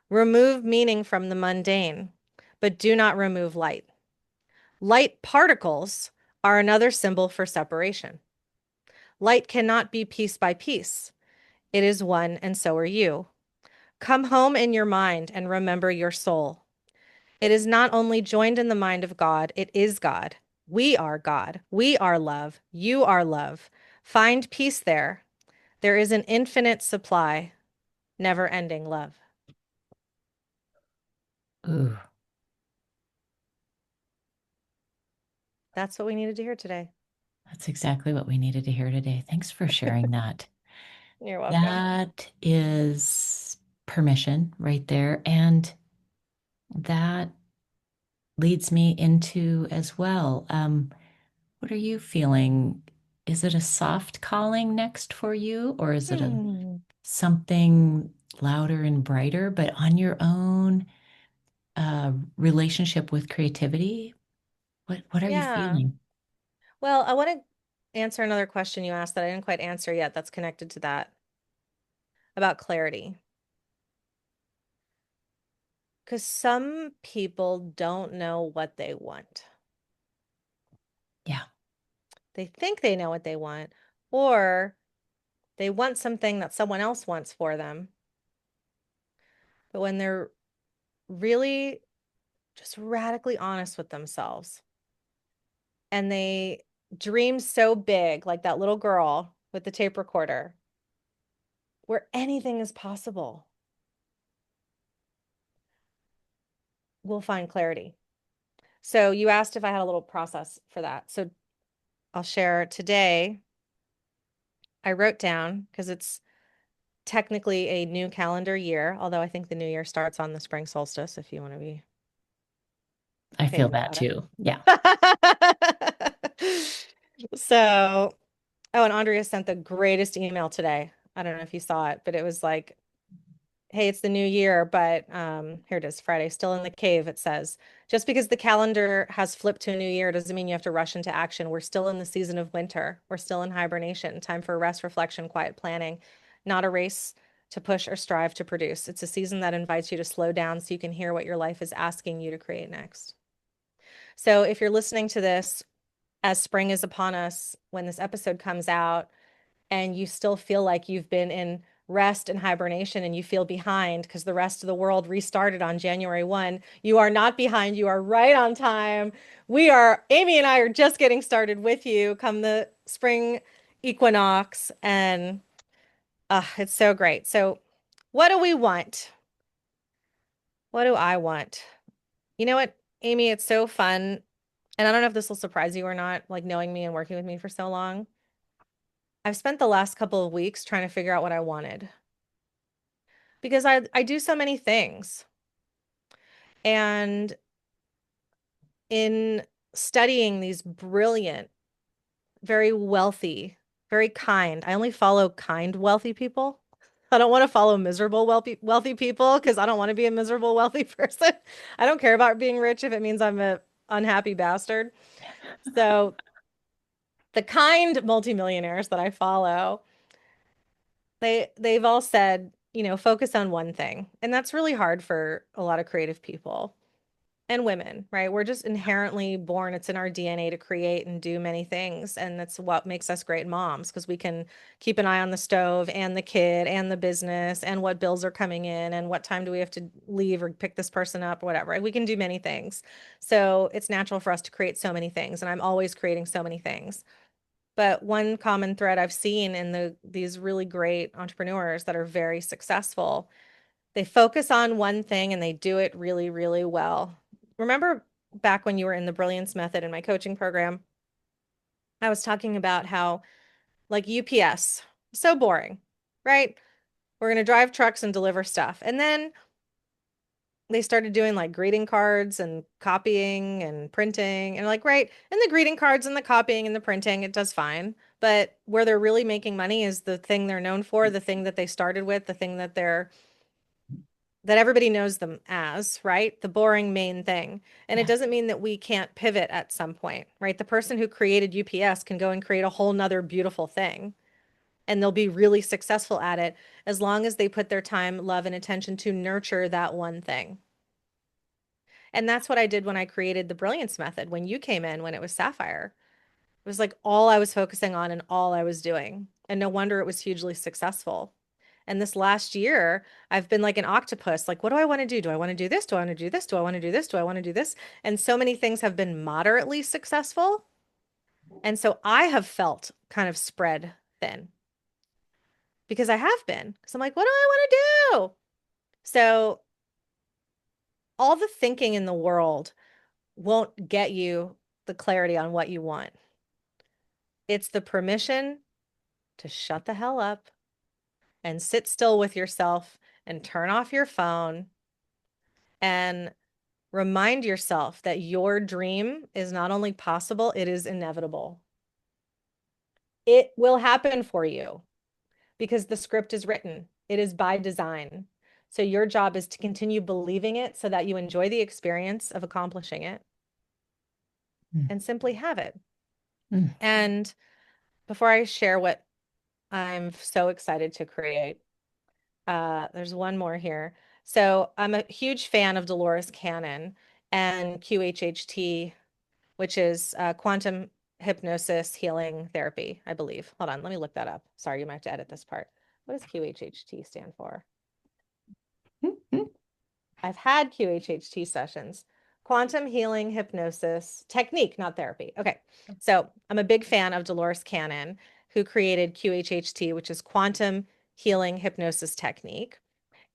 Remove meaning from the mundane, but do not remove light. Light particles are another symbol for separation. Light cannot be piece by piece. It is one, and so are you. Come home in your mind and remember your soul. It is not only joined in the mind of God, it is God. We are God. We are love. You are love. Find peace there. There is an infinite supply, never ending love. ooh, That's what we needed to hear today. that's exactly what we needed to hear today. Thanks for sharing that. You're welcome. That is permission right there. And that leads me into as well. What are you feeling? Is it a soft calling next for you, or is it a Hmm. something louder and brighter, but on your own relationship with creativity? What are you Yeah. feeling? Well, I want to answer another question you asked that I didn't quite answer yet that's connected to that about clarity. Because some people don't know what they want. Yeah, They think they know what they want, or they want something that someone else wants for them. But when they're really just radically honest with themselves and they dream so big, like that little girl with the tape recorder, where anything is possible, we'll find clarity. So you asked if I had a little process for that. So I'll share today. I wrote down because it's technically a new calendar year, although I think the new year starts on the spring solstice, if you want to be I feel pagan that about it. too. Yeah. So, oh, and Andrea sent the greatest email today. I don't know if you saw it, but it was like, hey, it's the new year, but here it is, Friday, still in the cave, it says. Just because the calendar has flipped to a new year doesn't mean you have to rush into action. We're still in the season of winter. We're still in hibernation, time for rest, reflection, quiet planning, not a race to push or strive to produce. It's a season that invites you to slow down so you can hear what your life is asking you to create next. So if you're listening to this as spring is upon us, when this episode comes out, and you still feel like you've been in rest and hibernation and you feel behind because the rest of the world restarted on January 1, you are not behind. You are right on time. Amy and I are just getting started with you come the spring equinox, and it's so great. So, what do we want? What do I want? You know what, Amy, it's so fun. And I don't know if this will surprise you or not, like knowing me and working with me for so long. I've spent the last couple of weeks trying to figure out what I wanted because I do so many things. And in studying these brilliant, very wealthy, very kind, I only follow kind, wealthy people. I don't want to follow miserable, wealthy people because I don't want to be a miserable, wealthy person. I don't care about being rich if it means I'm a unhappy bastard. So the kind multimillionaires that I follow, they've all said, focus on one thing. And that's really hard for a lot of creative people and women, right? We're just inherently born, it's in our DNA to create and do many things. And that's what makes us great moms because we can keep an eye on the stove and the kid and the business and what bills are coming in and what time do we have to leave or pick this person up or whatever. Right? We can do many things. So it's natural for us to create so many things. And I'm always creating so many things. But one common thread I've seen in these really great entrepreneurs that are very successful, they focus on one thing and they do it really, really well. Remember back when you were in the Brilliance Method in my coaching program, I was talking about how, like UPS, so boring, right? We're going to drive trucks and deliver stuff. And then they started doing like greeting cards and copying and printing and like, right. And the greeting cards and the copying and the printing, it does fine. But where they're really making money is the thing they're known for, the thing that they started with, the thing that everybody knows them as, right? The boring main thing. And it Yeah. doesn't mean that we can't pivot at some point, right? The person who created UPS can go and create a whole nother beautiful thing. And they'll be really successful at it as long as they put their time, love, and attention to nurture that one thing. And that's what I did when I created the Brilliance Method. When you came in, when it was Sapphire, it was like all I was focusing on and all I was doing. And no wonder it was hugely successful. And this last year, I've been like an octopus. Like, what do I want to do? Do I want to do this? Do I want to do this? Do I want to do this? Do I want to do this? And so many things have been moderately successful. And so I have felt kind of spread thin because I have been. So I'm like, what do I want to do? So all the thinking in the world won't get you the clarity on what you want. It's the permission to shut the hell up and sit still with yourself and turn off your phone and remind yourself that your dream is not only possible, it is inevitable. It will happen for you because the script is written, it is by design. So your job is to continue believing it so that you enjoy the experience of accomplishing it. Mm, and simply have it. mm. And before I share what I'm so excited to create, there's one more here. So I'm a huge fan of Dolores Cannon and QHHT, which is quantum hypnosis healing therapy, I believe. Hold on, let me look that up. Sorry, you might have to edit this part. What does QHHT stand for? I've had QHHT sessions. Quantum healing hypnosis technique, not therapy. Okay. So I'm a big fan of Dolores Cannon, who created QHHT, which is quantum healing hypnosis technique.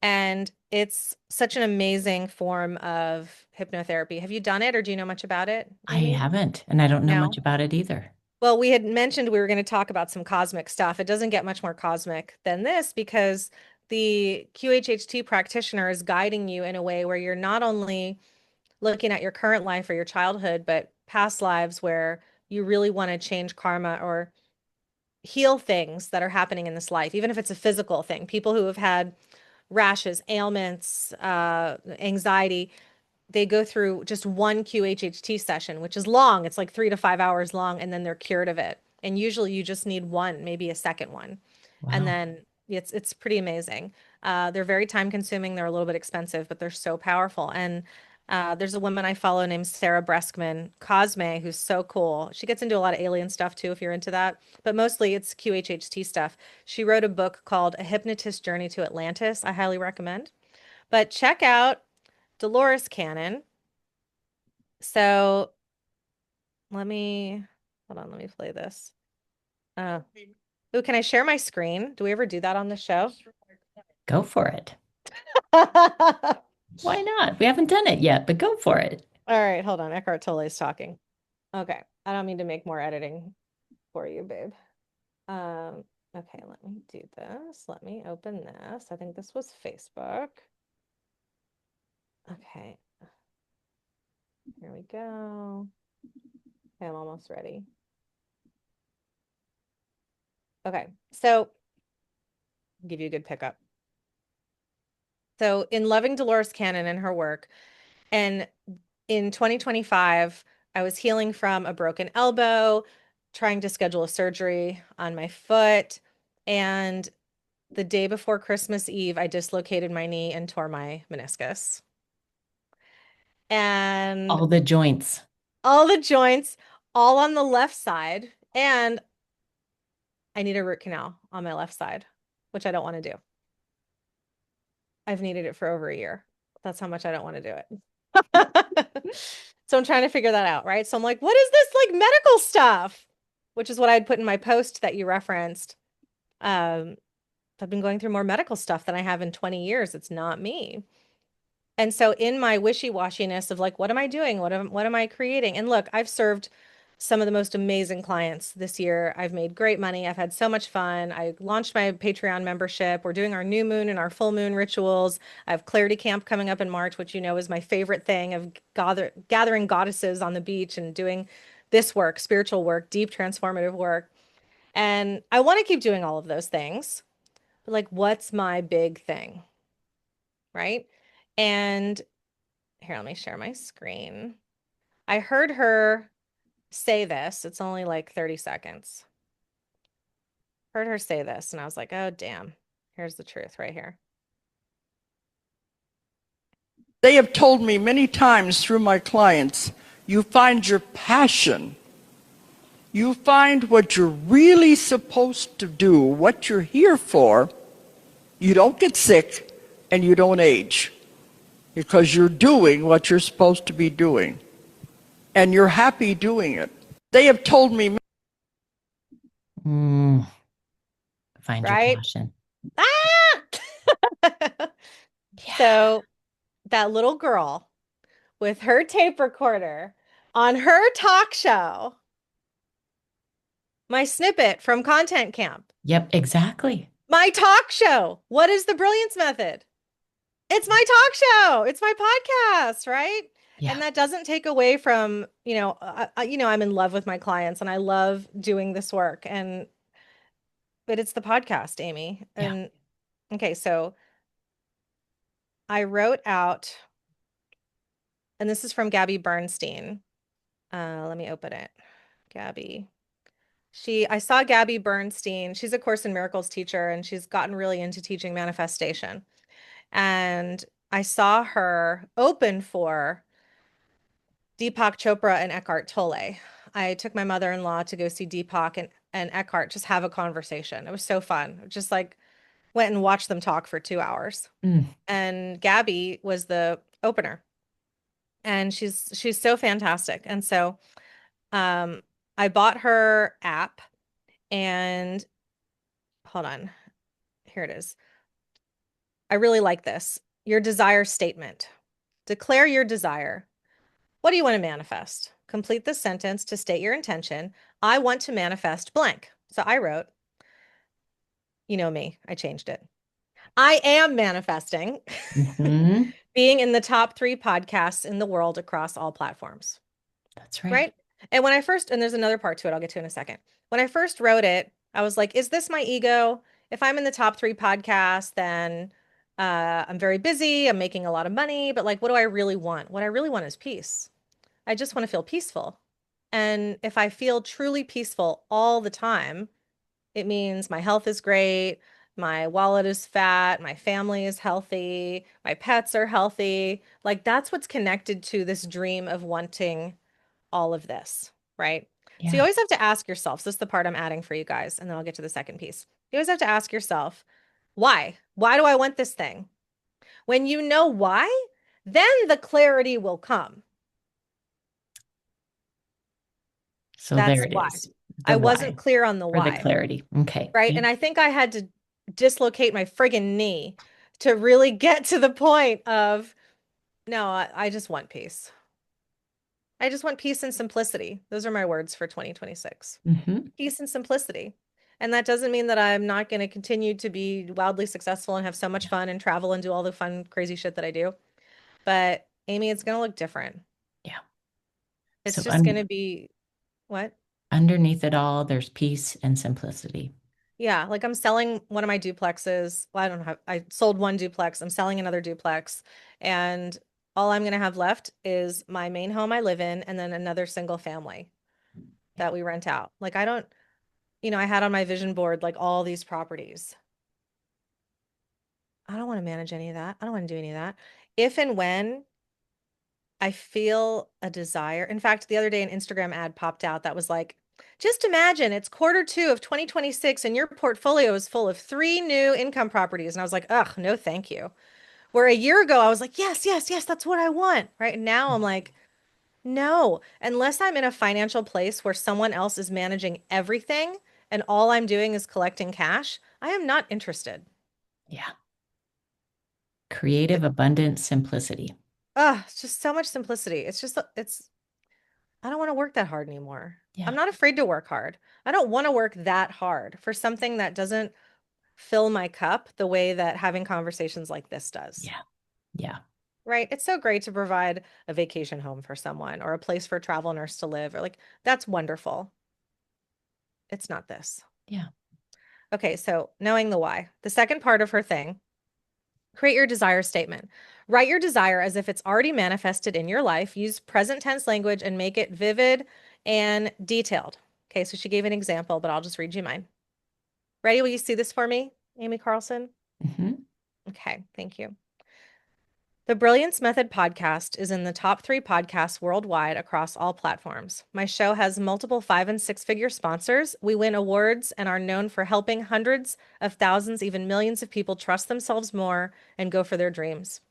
And it's such an amazing form of hypnotherapy. Have you done it or do you know much about it, I Amy? haven't, and I don't know much No. about it either. Well, we had mentioned we were going to talk about some cosmic stuff. It doesn't get much more cosmic than this because the QHHT practitioner is guiding you in a way where you're not only looking at your current life or your childhood, but past lives where you really want to change karma or heal things that are happening in this life, even if it's a physical thing. People who have had rashes, ailments, anxiety, they go through just one QHHT session, which is long. It's like 3 to 5 hours long, and then they're cured of it. And usually you just need one, maybe a second one. And Wow. then it's pretty amazing. They're very time consuming. They're a little bit expensive, but they're so powerful. And there's a woman I follow named Sarah Breskman Cosme, who's so cool. She gets into a lot of alien stuff too, if you're into that, but mostly it's QHHT stuff. She wrote a book called A Hypnotist Journey to Atlantis. I highly recommend. But check out Dolores Cannon. So let me hold on, let me play this. Uh, oh, can I share my screen? Do we ever do that on the show? Go for it. All Why not? We haven't done it yet, but go for it. right, hold on. Eckhart Tolle is talking. Okay, I don't mean to make more editing for you, babe. Um, okay, let me do this. Let me open this. I think this was Facebook. Okay, here we go. Okay, I'm almost ready. Okay, so I'll give you a good pickup. So in loving Dolores Cannon and her work, and in 2025, I was healing from a broken elbow, trying to schedule a surgery on my foot. And the day before Christmas Eve, I dislocated my knee and tore my meniscus. And All the joints. all the joints, all on the left side. And I need a root canal on my left side, which I don't want to do. I've needed it for over a year. That's how much I don't want to do it. So I'm trying to figure that out, right? So I'm like, what is this like medical stuff? Which is what I'd put in my post that you referenced. Um, I've been going through more medical stuff than I have in 20 years. It's not me. And so in my wishy-washiness of like, what am I doing? What am I creating? And look, I've served some of the most amazing clients this year. I've made great money. I've had so much fun. I launched my Patreon membership. We're doing our new moon and our full moon rituals. I have Clarity Camp coming up in March, which you know is my favorite thing of gathering goddesses on the beach and doing this work, spiritual work, deep transformative work. And I want to keep doing all of those things. But like, what's my big thing? Right? And here, let me share my screen. I heard her say this. It's only like 30 seconds. Heard her say this, and I was like, oh, damn. Here's the truth right here. They have told me many times through my clients, you find your passion. You find what you're really supposed to do, what you're here for. You don't get sick and you don't age because you're doing what you're supposed to be doing. And you're happy doing it. They have told me. Mm, find your Right? passion. Ah! Yeah. So that little girl with her tape recorder on her talk show, my snippet from Content Camp, Yep, exactly. my talk show. What is the brilliance method? It's my talk show. It's my podcast, right? Yeah. And that doesn't take away from, I'm in love with my clients and I love doing this work. But it's the podcast, Amy. Yeah. And okay, so I wrote out, and this is from Gabby Bernstein. Let me open it. Gabby. I saw Gabby Bernstein. She's a Course in Miracles teacher, and she's gotten really into teaching manifestation. And I saw her open for Deepak Chopra and Eckhart Tolle. I took my mother-in-law to go see Deepak and Eckhart, just have a conversation. It was so fun. Just like went and watched them talk for 2 hours. Mm. And Gabby was the opener. And she's so fantastic. And so I bought her app and hold on. Here it is. I really like this. Your desire statement. Declare your desire. What do you want to manifest? Complete the sentence to state your intention. I want to manifest blank. So I wrote, you know me, I changed it. I am manifesting Hmm. being in the top 3 podcasts in the world across all platforms. That's right. Right? And when I first, and there's another part to it I'll get to in a second. When I first wrote it, I was like, is this my ego? If I'm in the top 3 podcasts, then I'm very busy, I'm making a lot of money, but like, what do I really want? What I really want is peace. I just want to feel peaceful. And if I feel truly peaceful all the time, it means my health is great, my wallet is fat, my family is healthy, my pets are healthy. Like that's what's connected to this dream of wanting all of this, right? So you Yeah. always have to ask yourself, so this is the part I'm adding for you guys, and then I'll get to the second piece. You always have to ask yourself, why? Why do I want this thing? When you know why, then the clarity will come. So That's there it why. is. I The wasn't why clear on the for the why, clarity. Okay. right? And I think I had to dislocate my friggin' knee to really get to the point of, no, I just want peace. I just want peace and simplicity. Those are my words for 2026. Hmm. Peace and simplicity. And that doesn't mean that I'm not going to continue to be wildly successful and have so much Yeah. fun and travel and do all the fun, crazy shit that I do. But Amy, it's going to look different. Yeah. It's So just going to be what? underneath it all, there's peace and simplicity. Yeah, like I'm selling one of my duplexes. Well, I don't know how I sold one duplex. I'm selling another duplex. And all I'm going to have left is my main home I live in and then another single family Yeah. that we rent out. Like I don't, I had on my vision board like all these properties. I don't want to manage any of that. I don't want to do any of that. If and when I feel a desire, in fact, the other day an Instagram ad popped out that was like, just imagine it's Q2 of 2026 and your portfolio is full of 3 new income properties. And I was like, ugh, no, thank you. Where a year ago I was like, yes, yes, yes, that's what I want. Right now I'm like, no, unless I'm in a financial place where someone else is managing everything and all I'm doing is collecting cash, I am not interested. Yeah. Creative abundance simplicity. It's just so much simplicity. I don't want to work that hard anymore. I'm Yeah. not afraid to work hard. I don't want to work that hard for something that doesn't fill my cup the way that having conversations like this does. Yeah. Yeah. Right? It's so great to provide a vacation home for someone or a place for a travel nurse to live or like that's wonderful. It's not this. Yeah. Okay, so knowing the why. The second part of her thing, create your desire statement. Write your desire as if it's already manifested in your life. Use present tense language and make it vivid and detailed. Okay, so she gave an example, but I'll just read you mine. Ready? Will you see this for me, Amy Carlson? Hmm. Okay, thank you. The Brilliance Method podcast is in the top 3 podcasts worldwide across all platforms. My show has multiple 5 and 6 figure sponsors. We win awards and are known for helping hundreds of thousands, even millions of people trust themselves more and go for their dreams.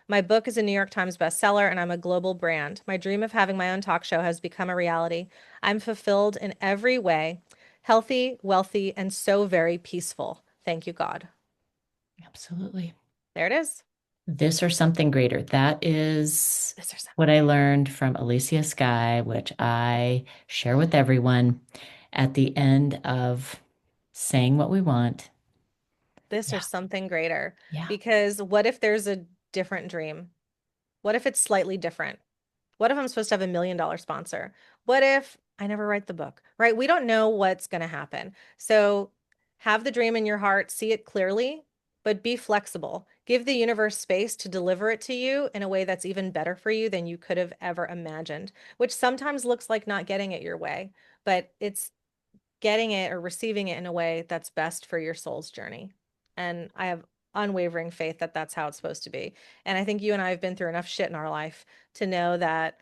My book is a New York Times bestseller, and I'm a global brand. My dream of having my own talk show has become a reality. I'm fulfilled in every way, healthy, wealthy, and so very peaceful. Thank you, God. Absolutely. There it is. This or something greater. That is This or something. what I learned from Elysia Skye, which I share with everyone at the end of saying what we want. This or Yeah. something greater. Yeah. Because what if there's a different dream? What if it's slightly different? What if I'm supposed to have $1 million sponsor? What if I never write the book, right? We don't know what's going to happen. So have the dream in your heart, see it clearly, but be flexible. Give the universe space to deliver it to you in a way that's even better for you than you could have ever imagined, which sometimes looks like not getting it your way, but it's getting it or receiving it in a way that's best for your soul's journey. And I have unwavering faith that that's how it's supposed to be. And I think you and I have been through enough shit in our life to know that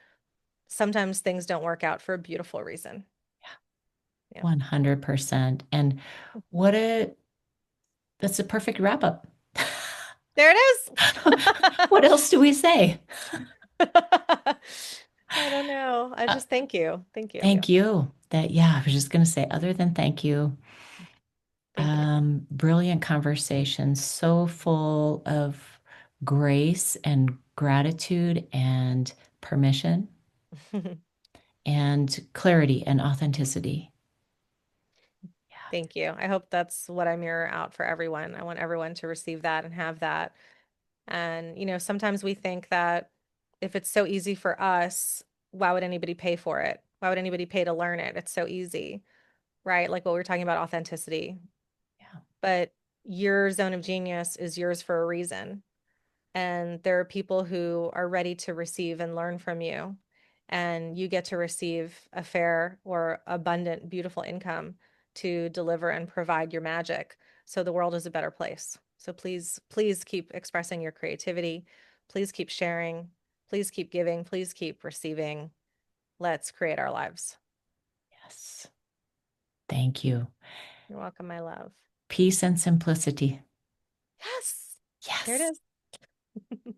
sometimes things don't work out for a beautiful reason. Yeah. 100%. And what a that's a perfect wrap up. There it What is. else do we say? I don't know. I Uh, just thank you. Thank you. Thank you. That, yeah, I was just going to say, other than thank you, Thank you. brilliant conversation, so full of grace and gratitude and permission and clarity and authenticity. Yeah. Thank you. I hope that's what I mirror out for everyone. I want everyone to receive that and have that. And, sometimes we think that if it's so easy for us, why would anybody pay for it? Why would anybody pay to learn it? It's so easy, right? Like what we were talking about authenticity. Yeah. But your zone of genius is yours for a reason. And there are people who are ready to receive and learn from you. And you get to receive a fair or abundant, beautiful income to deliver and provide your magic. So the world is a better place. So please, please keep expressing your creativity. Please keep sharing. Please keep giving. Please keep receiving. Let's create our lives. Yes. Thank you. You're welcome, my love. Peace and simplicity. Yes, there it Yes. is.